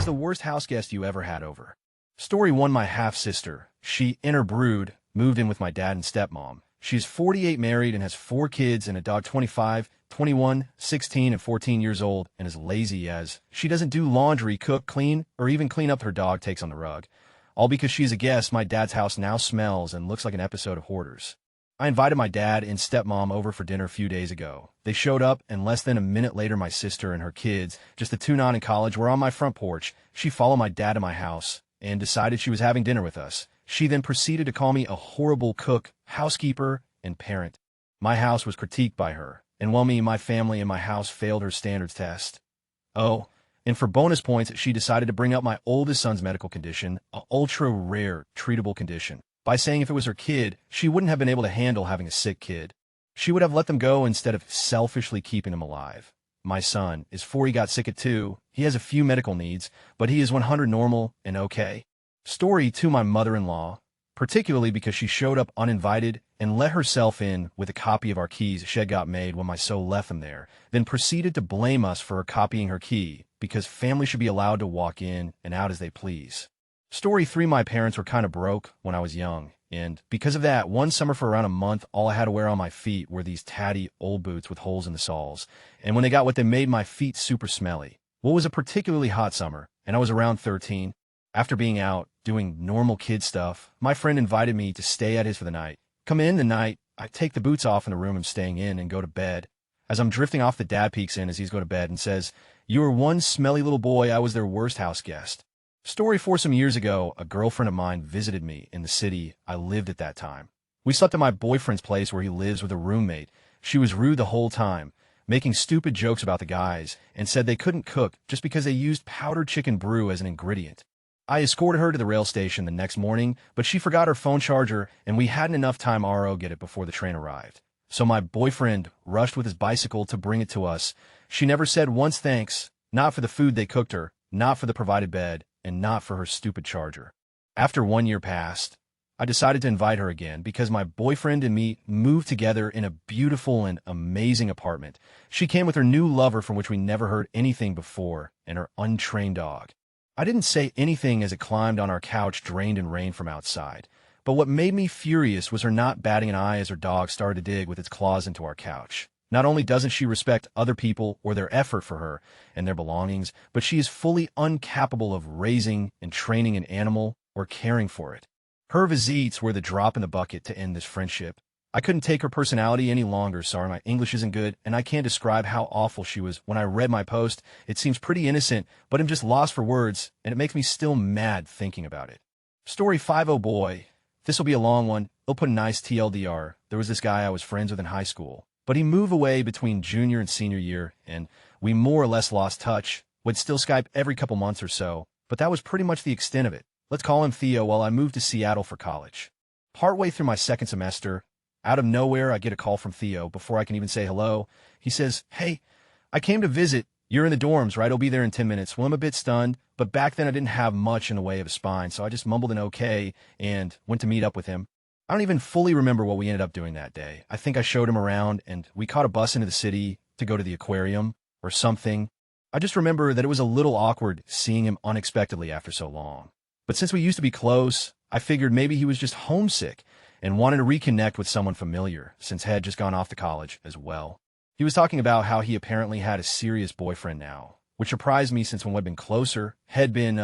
was the worst house guest you ever had over? Story 1. My half-sister. She and her brood moved in with my dad and stepmom. She's 48, married, and has 4 kids and a dog 25, 21, 16, and 14 years old, and is lazy as she doesn't do laundry, cook, clean, or even clean up her dog takes on the rug. All because she's a guest, my dad's house now smells and looks like an episode of Hoarders. I invited my dad and stepmom over for dinner a few days ago. They showed up, and less than a minute later my sister and her kids, just the 2 non in college, were on my front porch. She followed my dad to my house and decided she was having dinner with us. She then proceeded to call me a horrible cook, housekeeper, and parent. My house was critiqued by her, and while me, my family, and my house failed her standards test. Oh, and for bonus points, she decided to bring up my oldest son's medical condition, an ultra-rare, treatable condition, by saying if it was her kid, she wouldn't have been able to handle having a sick kid. She would have let them go instead of selfishly keeping them alive. My son is 4. He got sick at 2. He has a few medical needs, but he is 100 normal and okay. Story 2. My mother-in-law, particularly because she showed up uninvited and let herself in with a copy of our keys she had got made when my son left them there, then proceeded to blame us for her copying her key because family should be allowed to walk in and out as they please. Story 3. My parents were kind of broke when I was young, and because of that, one summer for around a month, all I had to wear on my feet were these tatty old boots with holes in the soles, and when they got wet, they made my feet super smelly. Well, it was a particularly hot summer, and I was around 13. After being out, doing normal kid stuff, my friend invited me to stay at his for the night. Come in the night, I take the boots off in the room I'm staying in and go to bed. As I'm drifting off, the dad peeks in as he's going to bed and says, "You were one smelly little boy, I was their worst house guest." Story 4. Some years ago, a girlfriend of mine visited me in the city I lived at that time. We slept at my boyfriend's place where he lives with a roommate. She was rude the whole time, making stupid jokes about the guys, and said they couldn't cook just because they used powdered chicken brew as an ingredient. I escorted her to the rail station the next morning, but she forgot her phone charger, and we hadn't enough time RO get it before the train arrived. So my boyfriend rushed with his bicycle to bring it to us. She never said once thanks, not for the food they cooked her, not for the provided bed, and not for her stupid charger. After 1 year passed, I decided to invite her again because my boyfriend and me moved together in a beautiful and amazing apartment. She came with her new lover from which we never heard anything before, and her untrained dog. I didn't say anything as it climbed on our couch, drained in rain from outside. But what made me furious was her not batting an eye as her dog started to dig with its claws into our couch. Not only doesn't she respect other people or their effort for her and their belongings, but she is fully incapable of raising and training an animal or caring for it. Her visites were the drop in the bucket to end this friendship. I couldn't take her personality any longer. Sorry, my English isn't good, and I can't describe how awful she was. When I read my post, it seems pretty innocent, but I'm just lost for words, and it makes me still mad thinking about it. Story 5. Oh boy, this will be a long one. I'll put a nice TLDR. There was this guy I was friends with in high school, but he moved away between junior and senior year, and we more or less lost touch. Would still Skype every couple months or so, but that was pretty much the extent of it. Let's call him Theo. While I moved to Seattle for college. Partway through my second semester, out of nowhere, I get a call from Theo. Before I can even say hello, he says, "Hey, I came to visit. You're in the dorms, right? I'll be there in 10 minutes. Well, I'm a bit stunned, but back then I didn't have much in the way of a spine, so I just mumbled an okay and went to meet up with him. I don't even fully remember what we ended up doing that day. I think I showed him around, and we caught a bus into the city to go to the aquarium or something. I just remember that it was a little awkward seeing him unexpectedly after so long. But since we used to be close, I figured maybe he was just homesick and wanted to reconnect with someone familiar, since he had just gone off to college as well. He was talking about how he apparently had a serious boyfriend now, which surprised me since when we'd been closer, had been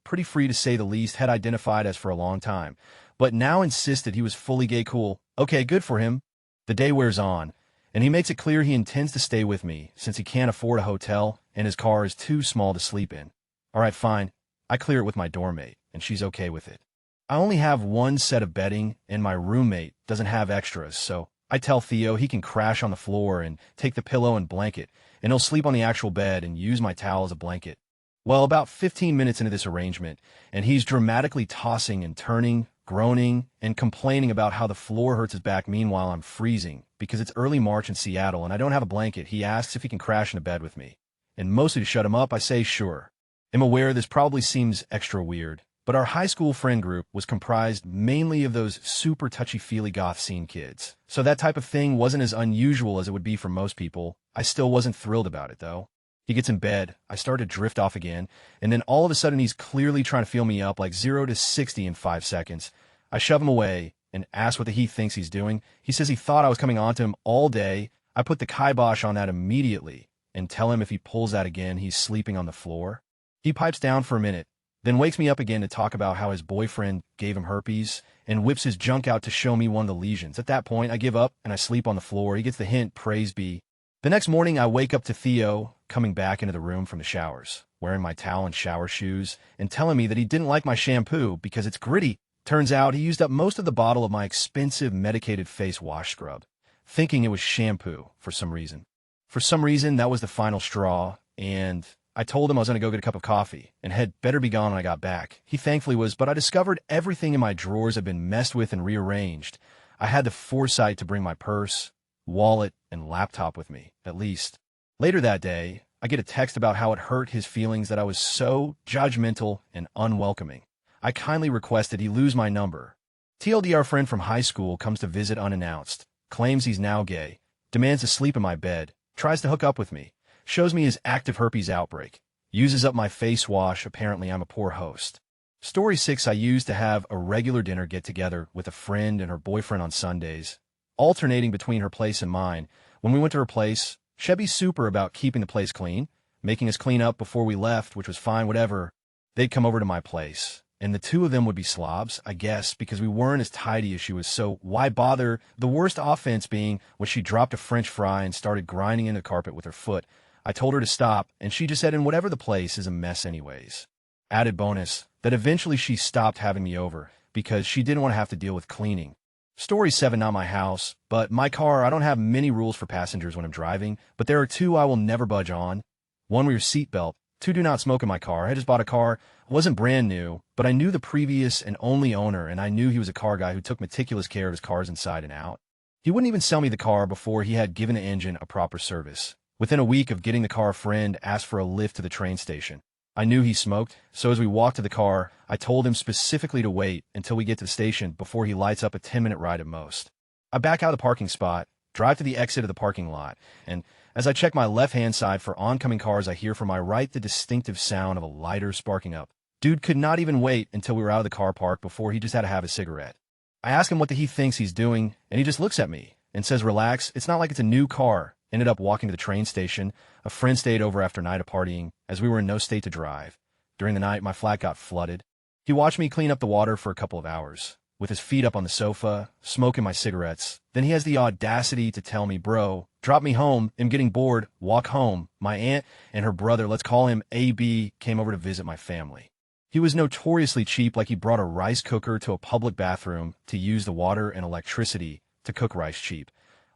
pretty free to say the least, had identified as for a long time, but now insisted he was fully gay cool. Okay, good for him. The day wears on, and he makes it clear he intends to stay with me since he can't afford a hotel and his car is too small to sleep in. All right, fine. I clear it with my doormate, and she's okay with it. I only have one set of bedding, and my roommate doesn't have extras, so I tell Theo he can crash on the floor and take the pillow and blanket, and he'll sleep on the actual bed and use my towel as a blanket. Well, about 15 minutes into this arrangement, and he's dramatically tossing and turning, groaning, and complaining about how the floor hurts his back. Meanwhile, I'm freezing because it's early March in Seattle and I don't have a blanket. He asks if he can crash in a bed with me, and mostly to shut him up, I say sure. I'm aware this probably seems extra weird, but our high school friend group was comprised mainly of those super touchy-feely goth scene kids. So that type of thing wasn't as unusual as it would be for most people. I still wasn't thrilled about it, though. He gets in bed, I start to drift off again, and then all of a sudden he's clearly trying to feel me up like 0 to 60 in 5 seconds. I shove him away and ask what he thinks he's doing. He says he thought I was coming on to him all day. I put the kibosh on that immediately and tell him if he pulls that again, he's sleeping on the floor. He pipes down for a minute, then wakes me up again to talk about how his boyfriend gave him herpes and whips his junk out to show me one of the lesions. At that point, I give up and I sleep on the floor. He gets the hint, praise be. The next morning, I wake up to Theo coming back into the room from the showers, wearing my towel and shower shoes, and telling me that he didn't like my shampoo because it's gritty. Turns out he used up most of the bottle of my expensive medicated face wash scrub, thinking it was shampoo for some reason. For some reason, that was the final straw, and I told him I was going to go get a cup of coffee and had better be gone when I got back. He thankfully was, but I discovered everything in my drawers had been messed with and rearranged. I had the foresight to bring my purse, wallet, and laptop with me, at least. Later that day, I get a text about how it hurt his feelings that I was so judgmental and unwelcoming. I kindly requested he lose my number. TLDR friend from high school comes to visit unannounced, claims he's now gay, demands to sleep in my bed, tries to hook up with me, shows me his active herpes outbreak, uses up my face wash. Apparently I'm a poor host. Story 6, I used to have a regular dinner get-together with a friend and her boyfriend on Sundays, alternating between her place and mine. When we went to her place, she'd be super about keeping the place clean, making us clean up before we left, which was fine, whatever. They'd come over to my place, and the two of them would be slobs, I guess, because we weren't as tidy as she was, so why bother? The worst offense being when she dropped a French fry and started grinding in the carpet with her foot. I told her to stop, and she just said, and whatever, the place is a mess anyways. Added bonus, that eventually she stopped having me over, because she didn't want to have to deal with cleaning. Story 7, not my house, but my car. I don't have many rules for passengers when I'm driving, but there are 2 I will never budge on. 1, wear your seatbelt. 2, do not smoke in my car. I just bought a car. It wasn't brand new, but I knew the previous and only owner, and I knew he was a car guy who took meticulous care of his cars inside and out. He wouldn't even sell me the car before he had given the engine a proper service. Within a week of getting the car, a friend asked for a lift to the train station. I knew he smoked, so as we walked to the car, I told him specifically to wait until we get to the station before he lights up a 10-minute ride at most. I back out of the parking spot, drive to the exit of the parking lot, and as I check my left-hand side for oncoming cars, I hear from my right the distinctive sound of a lighter sparking up. Dude could not even wait until we were out of the car park before he just had to have a cigarette. I ask him what he thinks he's doing, and he just looks at me and says, relax, it's not like it's a new car. Ended up walking to the train station. A friend stayed over after a night of partying, as we were in no state to drive. During the night, my flat got flooded. He watched me clean up the water for a couple of hours, with his feet up on the sofa, smoking my cigarettes. Then he has the audacity to tell me, bro, drop me home, am getting bored, walk home. My aunt and her brother, let's call him AB, came over to visit my family. He was notoriously cheap, like he brought a rice cooker to a public bathroom to use the water and electricity to cook rice cheap.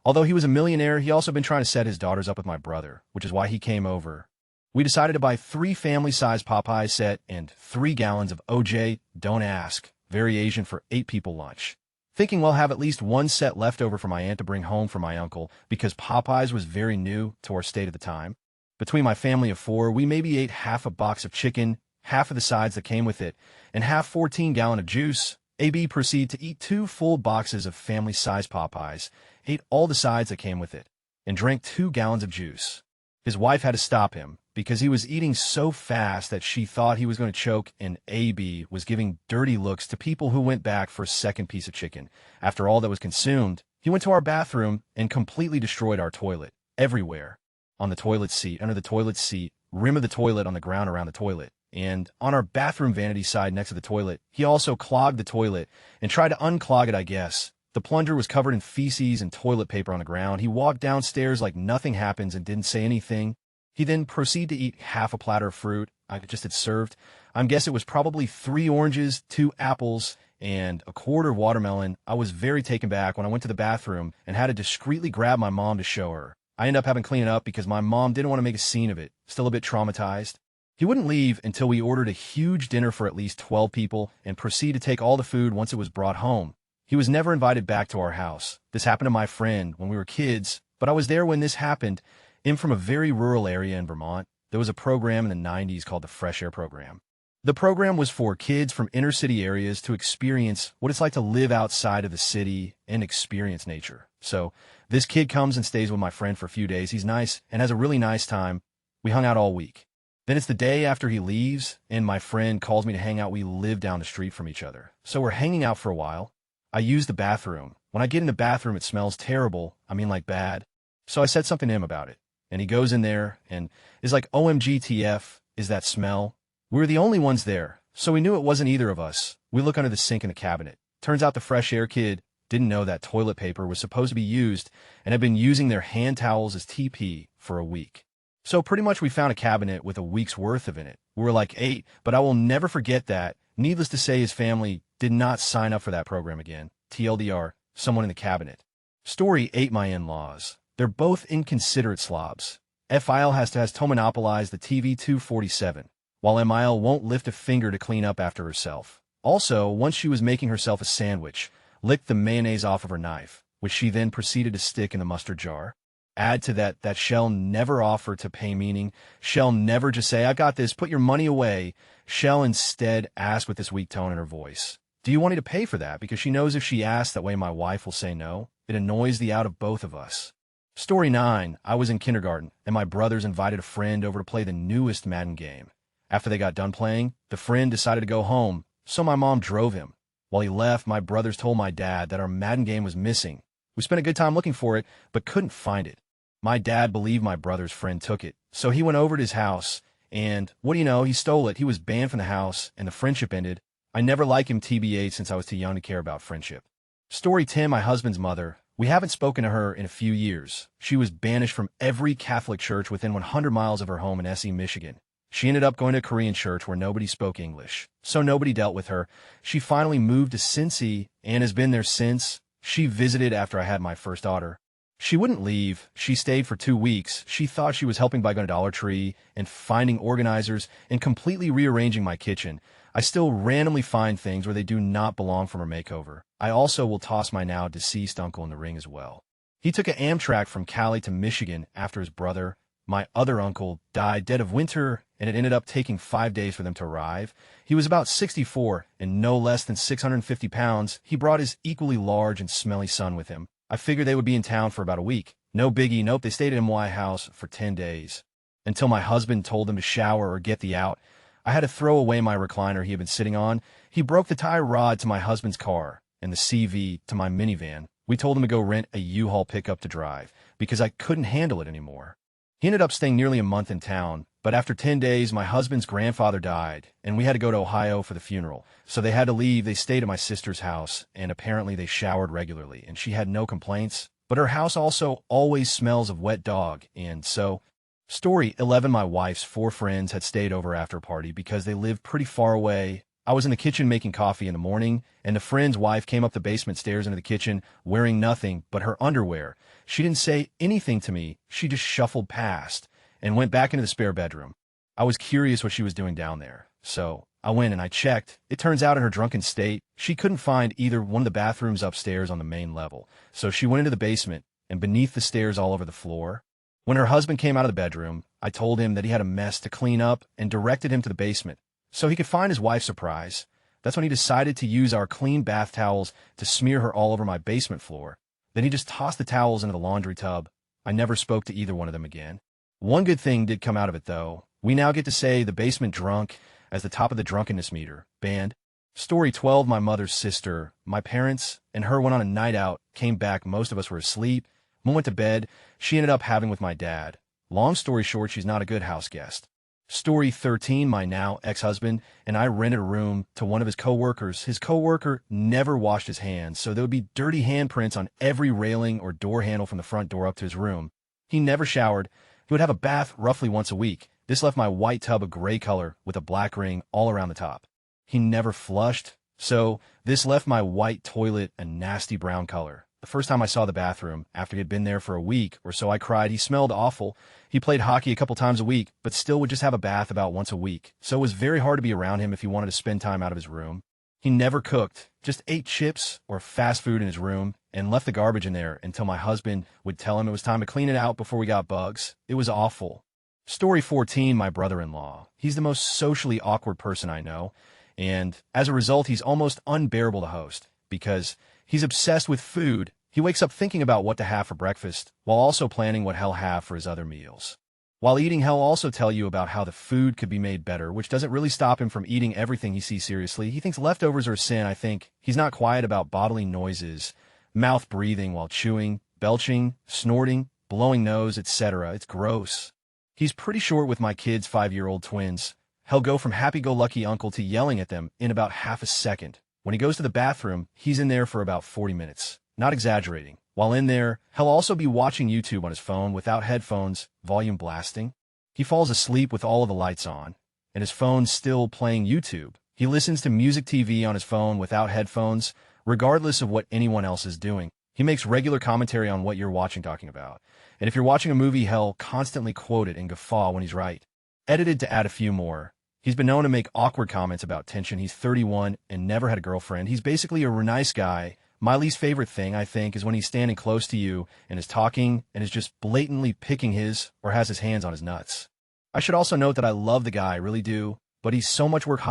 Although he was a millionaire, he also been trying to set his daughters up with my brother, which is why he came over. We decided to buy 3 family-sized Popeye set and 3 gallons of OJ, don't ask, variation for 8 people lunch. Thinking we'll have at least 1 set left over for my aunt to bring home for my uncle, because Popeyes was very new to our state at the time. Between my family of 4, we maybe ate half a box of chicken, half of the sides that came with it, and half 14-gallon of juice. AB proceeded to eat 2 full boxes of family-sized Popeyes, ate all the sides that came with it, and drank 2 gallons of juice. His wife had to stop him because he was eating so fast that she thought he was going to choke, and AB was giving dirty looks to people who went back for a second piece of chicken. After all that was consumed, he went to our bathroom and completely destroyed our toilet, everywhere. On the toilet seat, under the toilet seat, rim of the toilet, on the ground around the toilet, and on our bathroom vanity side next to the toilet. He also clogged the toilet and tried to unclog it, I guess. The plunger was covered in feces and toilet paper on the ground. He walked downstairs like nothing happens and didn't say anything. He then proceeded to eat half a platter of fruit I just had served. I guess it was probably 3 oranges, 2 apples, and a quarter of watermelon. I was very taken back when I went to the bathroom and had to discreetly grab my mom to show her. I ended up having to clean it up because my mom didn't want to make a scene of it, still a bit traumatized. He wouldn't leave until we ordered a huge dinner for at least 12 people and proceeded to take all the food once it was brought home. He was never invited back to our house. This happened to my friend when we were kids, but I was there when this happened. I'm from a very rural area in Vermont. There was a program in the 90s called the Fresh Air Program. The program was for kids from inner city areas to experience what it's like to live outside of the city and experience nature. So this kid comes and stays with my friend for a few days. He's nice and has a really nice time. We hung out all week. Then it's the day after he leaves, and my friend calls me to hang out. We live down the street from each other. So we're hanging out for a while. I use the bathroom. When I get in the bathroom, it smells terrible. I mean, like bad. So I said something to him about it. And he goes in there and is like, OMGTF, is that smell? We were the only ones there, so we knew it wasn't either of us. We look under the sink in the cabinet. Turns out the fresh air kid didn't know that toilet paper was supposed to be used and had been using their hand towels as TP for a week. So pretty much we found a cabinet with a week's worth of in it. We were like 8, but I will never forget that. Needless to say, his family did not sign up for that program again. TLDR, someone in the cabinet. Story 8, my in-laws. They're both inconsiderate slobs. FIL has to monopolize the TV 247, while MIL won't lift a finger to clean up after herself. Also, once she was making herself a sandwich, licked the mayonnaise off of her knife, which she then proceeded to stick in the mustard jar. Add to that Shell never offered to pay, meaning Shell never just say, I got this, put your money away. Shell instead asked with this weak tone in her voice, do you want me to pay for that? Because she knows if she asks that way my wife will say no. It annoys the out of both of us. Story 9, I was in kindergarten, and my brothers invited a friend over to play the newest Madden game. After they got done playing, the friend decided to go home, so my mom drove him. While he left, my brothers told my dad that our Madden game was missing. We spent a good time looking for it, but couldn't find it. My dad believed my brother's friend took it, so he went over to his house, and what do you know, he stole it. He was banned from the house, and the friendship ended. I never liked him TBH since I was too young to care about friendship. Story 10, my husband's mother. We haven't spoken to her in a few years. She was banished from every Catholic church within 100 miles of her home in SE, Michigan. She ended up going to a Korean church where nobody spoke English, so nobody dealt with her. She finally moved to Cincy and has been there since. She visited after I had my first daughter. She wouldn't leave. She stayed for 2 weeks. She thought she was helping by going to Dollar Tree and finding organizers and completely rearranging my kitchen. I still randomly find things where they do not belong from her makeover. I also will toss my now deceased uncle in the ring as well. He took an Amtrak from Cali to Michigan after his brother, my other uncle, died dead of winter, and it ended up taking 5 days for them to arrive. He was about 64 and no less than 650 pounds. He brought his equally large and smelly son with him. I figured they would be in town for about a week. No biggie, nope, they stayed at MY house for 10 days. Until my husband told them to shower or get the out. I had to throw away my recliner he had been sitting on. He broke the tie rod to my husband's car and the CV to my minivan. We told him to go rent a U-Haul pickup to drive because I couldn't handle it anymore. He ended up staying nearly a month in town, but after 10 days, my husband's grandfather died, and we had to go to Ohio for the funeral. So they had to leave. They stayed at my sister's house, and apparently they showered regularly, and she had no complaints. But her house also always smells of wet dog, and so... Story 11, my wife's 4 friends had stayed over after a party because they lived pretty far away. I was in the kitchen making coffee in the morning, and the friend's wife came up the basement stairs into the kitchen wearing nothing but her underwear. She didn't say anything to me. She just shuffled past and went back into the spare bedroom. I was curious what she was doing down there, so I went and I checked. It turns out in her drunken state, she couldn't find either one of the bathrooms upstairs on the main level, so she went into the basement and beneath the stairs all over the floor. When her husband came out of the bedroom, I told him that he had a mess to clean up and directed him to the basement so he could find his wife's surprise. That's when he decided to use our clean bath towels to smear her all over my basement floor. Then he just tossed the towels into the laundry tub. I never spoke to either one of them again. One good thing did come out of it, though. We now get to say the basement drunk as the top of the drunkenness meter. Banned. Story 12, my mother's sister. My parents and her went on a night out, came back, most of us were asleep. When we went to bed, she ended up having with my dad. Long story short, she's not a good house guest. Story 13, my now ex-husband and I rented a room to one of his co-workers. His co-worker never washed his hands, so there would be dirty handprints on every railing or door handle from the front door up to his room. He never showered. He would have a bath roughly once a week. This left my white tub a gray color with a black ring all around the top. He never flushed, so this left my white toilet a nasty brown color. The first time I saw the bathroom, after he had been there for a week or so, I cried. He smelled awful. He played hockey a couple times a week, but still would just have a bath about once a week. So it was very hard to be around him if he wanted to spend time out of his room. He never cooked, just ate chips or fast food in his room and left the garbage in there until my husband would tell him it was time to clean it out before we got bugs. It was awful. Story 14, my brother-in-law. He's the most socially awkward person I know, and as a result, he's almost unbearable to host because he's obsessed with food. He wakes up thinking about what to have for breakfast while also planning what he'll have for his other meals. While eating, he'll also tell you about how the food could be made better, which doesn't really stop him from eating everything he sees seriously. He thinks leftovers are a sin. I think he's not quiet about bodily noises, mouth breathing while chewing, belching, snorting, blowing nose, etc. It's gross. He's pretty short with my kids' 5-year-old twins. He'll go from happy-go-lucky uncle to yelling at them in about half a second. When he goes to the bathroom, he's in there for about 40 minutes. Not exaggerating. While in there, he'll also be watching YouTube on his phone without headphones, volume blasting. He falls asleep with all of the lights on, and his phone's still playing YouTube. He listens to music TV on his phone without headphones, regardless of what anyone else is doing. He makes regular commentary on what you're talking about. And if you're watching a movie, he'll constantly quote it and guffaw when he's right. Edited to add a few more. He's been known to make awkward comments about tension. He's 31 and never had a girlfriend. He's basically a nice guy. My least favorite thing, I think, is when he's standing close to you and is talking and is just blatantly picking his or has his hands on his nuts. I should also note that I love the guy, I really do, but he's so much work,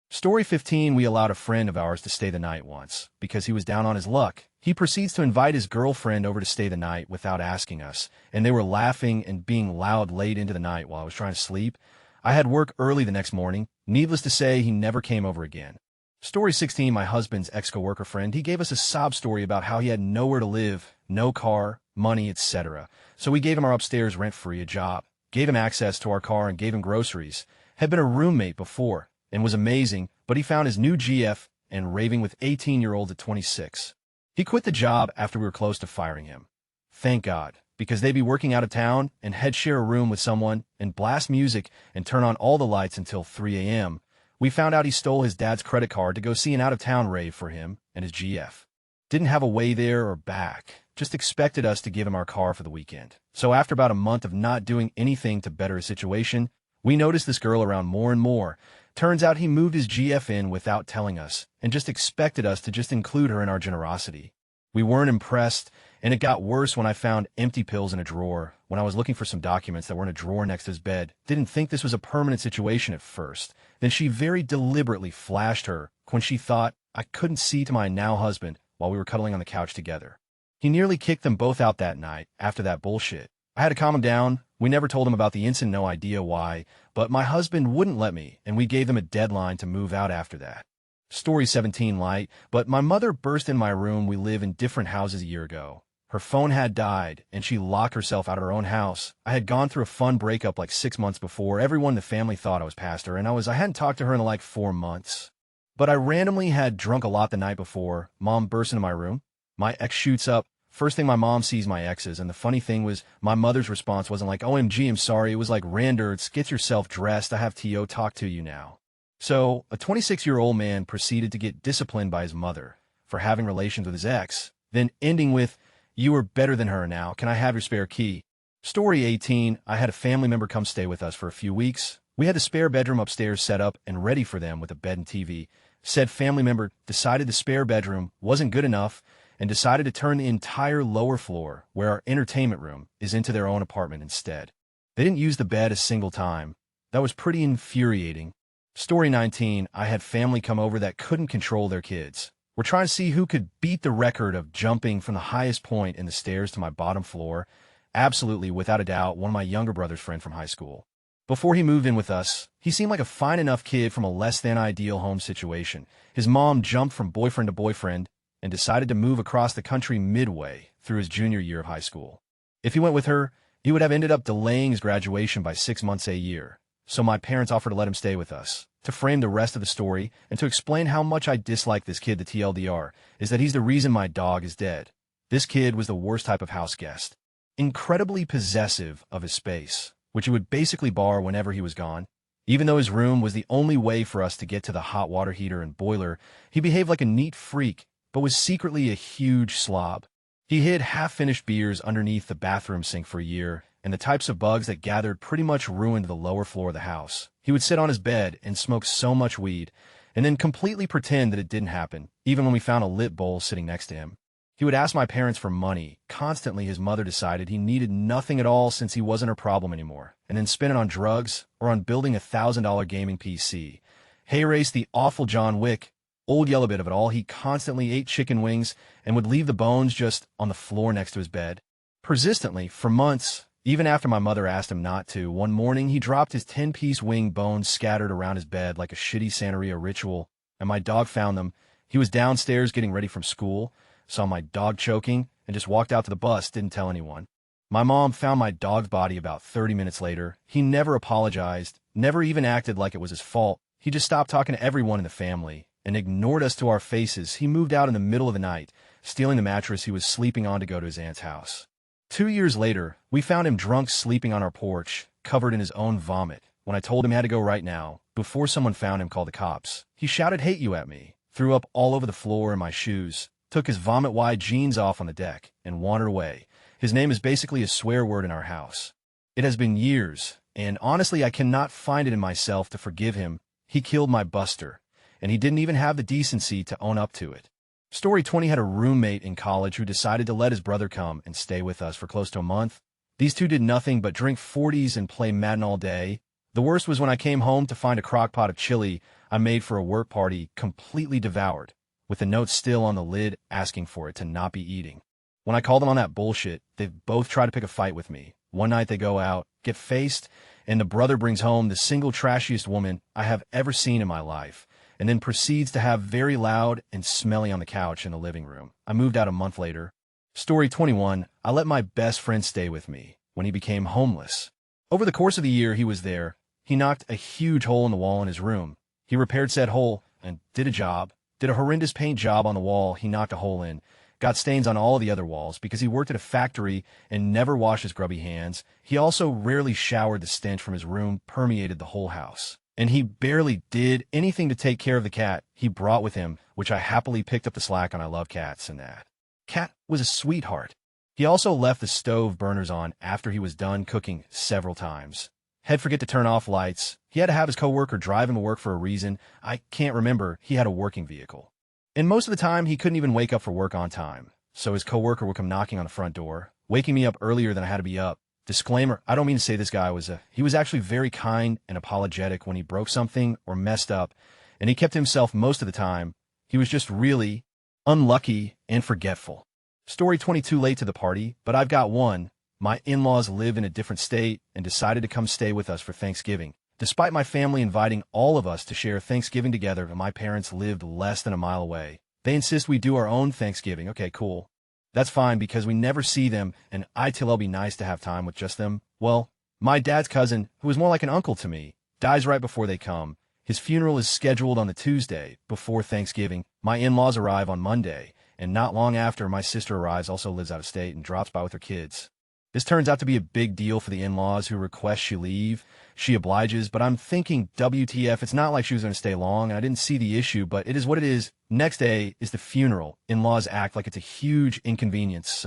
Story 15, we allowed a friend of ours to stay the night once because he was down on his luck. He proceeds to invite his girlfriend over to stay the night without asking us, and they were laughing and being loud late into the night while I was trying to sleep. I had work early the next morning. Needless to say, he never came over again. Story 16, my husband's ex-coworker friend, he gave us a sob story about how he had nowhere to live, no car, money, etc. So we gave him our upstairs rent-free, a job, gave him access to our car and gave him groceries. Had been a roommate before and was amazing, but he found his new GF and raving with 18-year-olds at 26. He quit the job after we were close to firing him. Thank God, because they'd be working out of town and he'd share a room with someone and blast music and turn on all the lights until 3 a.m. We found out he stole his dad's credit card to go see an out-of-town rave for him and his GF. Didn't have a way there or back, just expected us to give him our car for the weekend. So after about a month of not doing anything to better his situation, we noticed this girl around more and more. Turns out he moved his GF in without telling us and just expected us to just include her in our generosity. We weren't impressed, and it got worse when I found empty pills in a drawer when I was looking for some documents that were in a drawer next to his bed. Didn't think this was a permanent situation at first. Then she very deliberately flashed her when she thought I couldn't see to my now husband while we were cuddling on the couch together. He nearly kicked them both out that night after that bullshit. I had to calm him down. We never told him about the incident, no idea why, but my husband wouldn't let me, and we gave them a deadline to move out after that. Story 17 light, but my mother burst in my room. We live in different houses a year ago. Her phone had died, and she locked herself out of her own house. I had gone through a fun breakup like 6 months before. Everyone in the family thought I was past her, and I hadn't talked to her in like 4 months. But I randomly had drunk a lot the night before. Mom burst into my room. My ex shoots up. First thing my mom sees my exes, and the funny thing was my mother's response wasn't like, OMG, I'm sorry. It was like, Randers, get yourself dressed. I have T.O. talk to you now. So, a 26-year-old man proceeded to get disciplined by his mother for having relations with his ex, then ending with, you are better than her now. Can I have your spare key? Story 18, I had a family member come stay with us for a few weeks. We had a spare bedroom upstairs set up and ready for them with a bed and TV. Said family member decided the spare bedroom wasn't good enough and decided to turn the entire lower floor, where our entertainment room is, into their own apartment instead. They didn't use the bed a single time. That was pretty infuriating. Story 19, I had family come over that couldn't control their kids. We're trying to see who could beat the record of jumping from the highest point in the stairs to my bottom floor. Absolutely, without a doubt, one of my younger brother's friend from high school. Before he moved in with us, he seemed like a fine enough kid from a less-than-ideal home situation. His mom jumped from boyfriend to boyfriend and decided to move across the country midway through his junior year of high school. If he went with her, he would have ended up delaying his graduation by 6 months a year. So my parents offered to let him stay with us. To frame the rest of the story and to explain how much I dislike this kid, the TLDR is that he's the reason my dog is dead. This kid was the worst type of house guest. Incredibly possessive of his space, which he would basically bar whenever he was gone. Even though his room was the only way for us to get to the hot water heater and boiler, he behaved like a neat freak, but was secretly a huge slob. He hid half-finished beers underneath the bathroom sink for a year, and the types of bugs that gathered pretty much ruined the lower floor of the house. He would sit on his bed and smoke so much weed, and then completely pretend that it didn't happen, even when we found a lit bowl sitting next to him. He would ask my parents for money. Constantly, his mother decided he needed nothing at all since he wasn't her problem anymore, and then spent it on drugs or on building a $1,000 gaming PC. Hay race the awful John Wick. Old yellow bit of it all, he constantly ate chicken wings and would leave the bones just on the floor next to his bed. Persistently, for months, Even after my mother asked him not to, one morning he dropped his 10-piece wing bones scattered around his bed like a shitty Santeria ritual, and my dog found them. He was downstairs getting ready from school, saw my dog choking, and just walked out to the bus, didn't tell anyone. My mom found my dog's body about 30 minutes later. He never apologized, never even acted like it was his fault. He just stopped talking to everyone in the family and ignored us to our faces. He moved out in the middle of the night, stealing the mattress he was sleeping on to go to his aunt's house. 2 years later, we found him drunk sleeping on our porch, covered in his own vomit. When I told him he had to go right now, before someone found him, called the cops, he shouted "hate you" at me, threw up all over the floor in my shoes, took his vomit-wide jeans off on the deck, and wandered away. His name is basically a swear word in our house. It has been years, and honestly I cannot find it in myself to forgive him. He killed my Buster, and he didn't even have the decency to own up to it. Story 20 had a roommate in college who decided to let his brother come and stay with us for close to a month. These two did nothing but drink 40s and play Madden all day. The worst was when I came home to find a crock pot of chili I made for a work party completely devoured, with a note still on the lid asking for it to not be eating. When I called them on that bullshit, they both try to pick a fight with me. One night they go out, get faced, and the brother brings home the single trashiest woman I have ever seen in my life, and then proceeds to have very loud and smelly on the couch in the living room. I moved out a month later. Story 21, I let my best friend stay with me when he became homeless. Over the course of the year he was there, he knocked a huge hole in the wall in his room. He repaired said hole and did a horrendous paint job on the wall he knocked a hole in. Got stains on all the other walls because he worked at a factory and never washed his grubby hands. He also rarely showered. The stench from his room permeated the whole house. And he barely did anything to take care of the cat he brought with him, which I happily picked up the slack on. I love cats and that. Cat was a sweetheart. He also left the stove burners on after he was done cooking several times. He'd forget to turn off lights. He had to have his coworker drive him to work for a reason. I can't remember. He had a working vehicle. And most of the time, he couldn't even wake up for work on time. So his coworker would come knocking on the front door, waking me up earlier than I had to be up. Disclaimer, I don't mean to say this guy he was actually very kind and apologetic when he broke something or messed up, and he kept to himself most of the time. He was just really unlucky and forgetful. Story 22, late to the party, but I've got one. My in-laws live in a different state and decided to come stay with us for Thanksgiving. Despite my family inviting all of us to share Thanksgiving together, my parents lived less than a mile away. They insist we do our own Thanksgiving. Okay, cool. That's fine because we never see them, and it'll be nice to have time with just them. Well, my dad's cousin, who is more like an uncle to me, dies right before they come. His funeral is scheduled on the Tuesday before Thanksgiving. My in-laws arrive on Monday, and not long after, my sister arrives, also lives out of state, and drops by with her kids. This turns out to be a big deal for the in-laws who request she leave. She obliges, but I'm thinking, WTF, it's not like she was going to stay long, and I didn't see the issue, but it is what it is. Next day is the funeral. In-laws act like it's a huge inconvenience.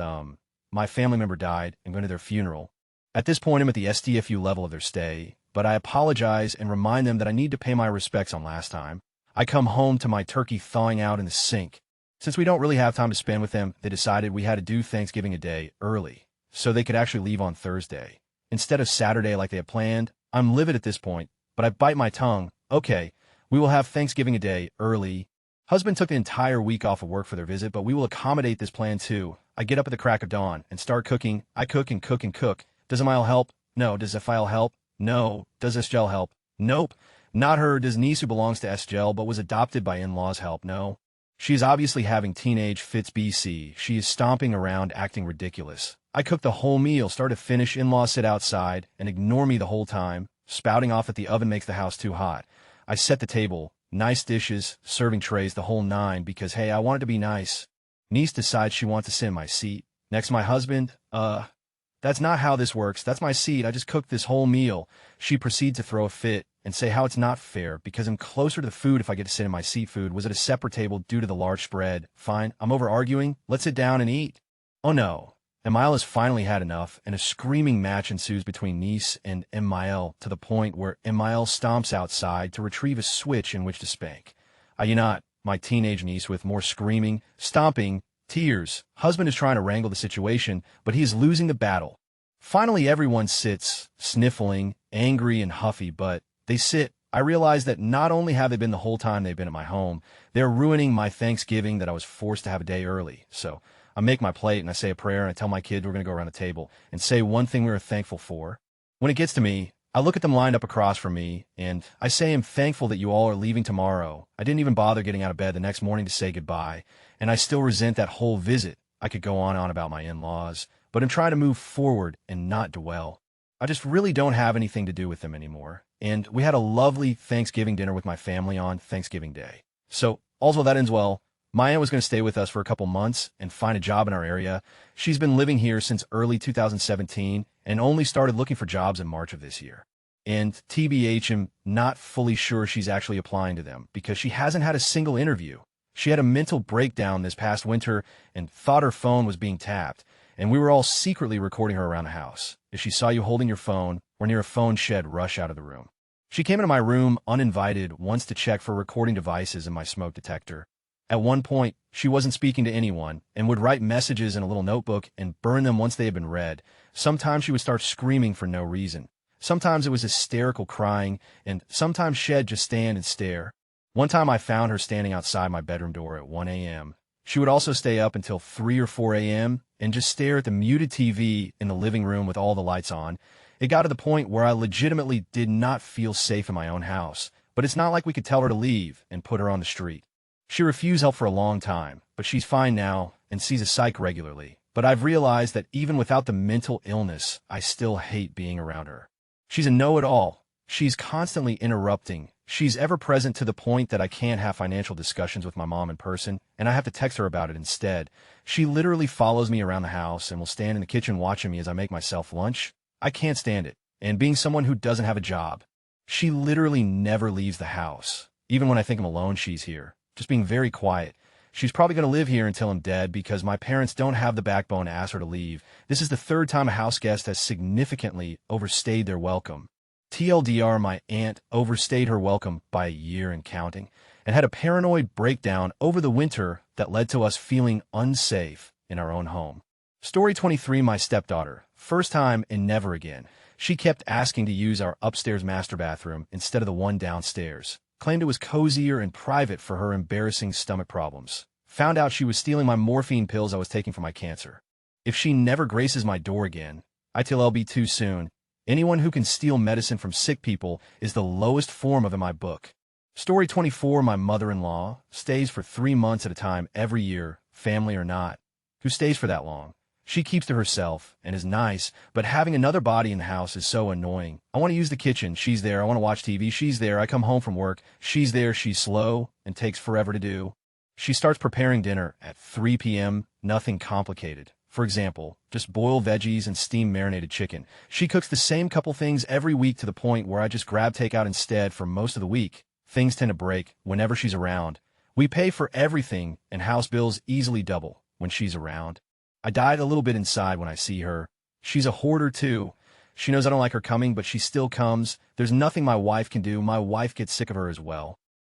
My family member died and going to their funeral. At this point, I'm at the SDFU level of their stay, but I apologize and remind them that I need to pay my respects on last time. I come home to my turkey thawing out in the sink. Since we don't really have time to spend with them, they decided we had to do Thanksgiving a day early, so they could actually leave on Thursday, instead of Saturday like they had planned. I'm livid at this point, but I bite my tongue. Okay, we will have Thanksgiving a day early. Husband took the entire week off of work for their visit, but we will accommodate this plan too. I get up at the crack of dawn and start cooking. I cook and cook and cook. Does Emile help? No. Does Ephile help? No. Does Esgel help? Nope. Not her. Does niece who belongs to Esgel but was adopted by in-laws help? No. She is obviously having teenage fits BC. She is stomping around acting ridiculous. I cook the whole meal, start to finish. In-laws sit outside and ignore me the whole time. Spouting off that the oven makes the house too hot. I set the table, nice dishes, serving trays, the whole nine, because hey, I want it to be nice. Niece decides she wants to sit in my seat. Next, my husband, that's not how this works. That's my seat. I just cooked this whole meal. She proceeds to throw a fit and say how it's not fair because I'm closer to the food if I get to sit in my seat. Food was at a separate table due to the large spread. Fine, I'm over arguing. Let's sit down and eat. Oh no. Emile has finally had enough, and a screaming match ensues between niece and Emile to the point where Emile stomps outside to retrieve a switch in which to spank. My teenage niece with more screaming, stomping, tears. Husband is trying to wrangle the situation, but he is losing the battle. Finally, everyone sits, sniffling, angry and huffy, but they sit. I realize that not only have they been the whole time they've been at my home, they're ruining my Thanksgiving that I was forced to have a day early. So I make my plate and I say a prayer and I tell my kids we're going to go around the table and say one thing we were thankful for. When it gets to me, I look at them lined up across from me and I say I'm thankful that you all are leaving tomorrow. I didn't even bother getting out of bed the next morning to say goodbye, and I still resent that whole visit. I could go on and on about my in-laws, but I'm trying to move forward and not dwell. I just really don't have anything to do with them anymore. And we had a lovely Thanksgiving dinner with my family on Thanksgiving Day. So, also that ends well. My aunt was going to stay with us for a couple months and find a job in our area. She's been living here since early 2017 and only started looking for jobs in March of this year. And TBH, I'm not fully sure she's actually applying to them because she hasn't had a single interview. She had a mental breakdown this past winter and thought her phone was being tapped, and we were all secretly recording her around the house. If she saw you holding your phone or near a phone shed, rush out of the room. She came into my room uninvited once to check for recording devices in my smoke detector. At one point, she wasn't speaking to anyone and would write messages in a little notebook and burn them once they had been read. Sometimes she would start screaming for no reason. Sometimes it was hysterical crying, and sometimes she'd just stand and stare. One time I found her standing outside my bedroom door at 1 a.m. She would also stay up until 3 or 4 a.m. and just stare at the muted TV in the living room with all the lights on. It got to the point where I legitimately did not feel safe in my own house, but it's not like we could tell her to leave and put her on the street. She refused help for a long time, but she's fine now and sees a psych regularly. But I've realized that even without the mental illness, I still hate being around her. She's a know-it-all. She's constantly interrupting. She's ever present to the point that I can't have financial discussions with my mom in person, and I have to text her about it instead. She literally follows me around the house and will stand in the kitchen watching me as I make myself lunch. I can't stand it. And being someone who doesn't have a job, she literally never leaves the house. Even when I think I'm alone, she's here, just being very quiet. She's probably going to live here until I'm dead because my parents don't have the backbone to ask her to leave. This is the third time a house guest has significantly overstayed their welcome. TLDR, my aunt overstayed her welcome by a year and counting, and had a paranoid breakdown over the winter that led to us feeling unsafe in our own home. Story 23, my stepdaughter. First time and never again. She kept asking to use our upstairs master bathroom instead of the one downstairs. Claimed it was cozier and private for her embarrassing stomach problems. Found out she was stealing my morphine pills I was taking for my cancer. If she never graces my door again, I tell LB too soon. Anyone who can steal medicine from sick people is the lowest form of in my book. Story 24, my mother-in-law stays for 3 months at a time every year, family or not. Who stays for that long? She keeps to herself and is nice, but having another body in the house is so annoying. I want to use the kitchen. She's there. I want to watch TV. She's there. I come home from work. She's there. She's slow and takes forever to do. She starts preparing dinner at 3 p.m., nothing complicated. For example, just boil veggies and steam marinated chicken. She cooks the same couple things every week to the point where I just grab takeout instead for most of the week. Things tend to break whenever she's around. We pay for everything, and house bills easily double when she's around. I died a little bit inside when I see her. She's a hoarder too. She knows I don't like her coming, but she still comes. There's nothing my wife can do. My wife gets sick of her as well.